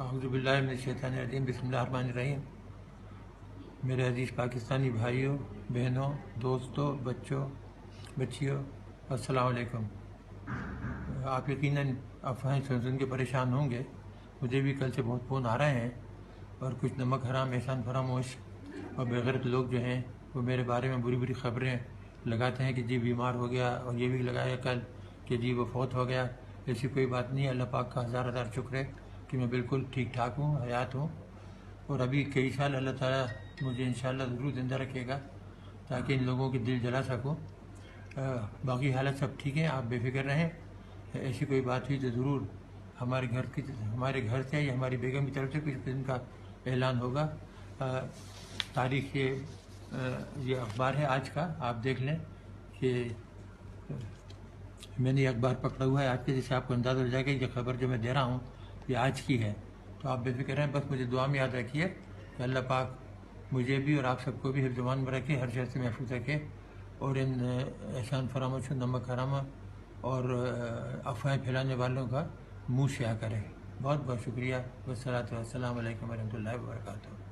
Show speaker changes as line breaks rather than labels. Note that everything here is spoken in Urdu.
اعوذ باللہ من الشیطان الرجیم، بسم اللہ الرحمن الرحیم۔ میرے عزیز پاکستانی بھائیوں، بہنوں، دوستوں، بچیوں، السلام علیکم۔ آپ یقیناً افواہیں سن کے پریشان ہوں گے، مجھے بھی کل سے بہت فون آ رہے ہیں، اور کچھ نمک حرام احسان فراموش اور بغیرت لوگ جو ہیں وہ میرے بارے میں بری خبریں لگاتے ہیں کہ جی بیمار ہو گیا، اور یہ بھی لگایا کل کہ جی وہ فوت ہو گیا۔ ایسی کوئی بات نہیں ہے، اللہ پاک کا ہزار شکر ہے کہ میں بالکل ٹھیک ٹھاک ہوں، حیات ہوں، اور ابھی کئی سال اللہ تعالیٰ مجھے انشاءاللہ ضرور زندہ رکھے گا تاکہ ان لوگوں کے دل جلا سکوں۔ باقی حالت سب ٹھیک ہے، آپ بے فکر رہیں۔ ایسی کوئی بات ہوئی تو ضرور ہمارے گھر سے یا ہماری بیگم کی طرف سے کچھ قسم کا اعلان ہوگا۔ تاریخ یہ اخبار ہے آج کا، آپ دیکھ لیں کہ میں نے یہ اخبار پکڑا ہوا ہے آج کے، جس سے آپ کو اندازہ ہو جائے گا یہ خبر جو میں دے رہا ہوں یہ آج کی ہے۔ تو آپ بے فکر ہیں، بس مجھے دعا میں یاد رکھیے کہ اللہ پاک مجھے بھی اور آپ سب کو بھی حفظ امان میں رکھے، ہر شہر سے محفوظ رکھے، اور ان احسان فراموش، نمک حرام اور افواہیں پھیلانے والوں کا منہ سیاہ کرے۔ بہت بہت شکریہ۔ والصلاۃ والسلام علیکم ورحمۃ اللہ وبرکاتہ۔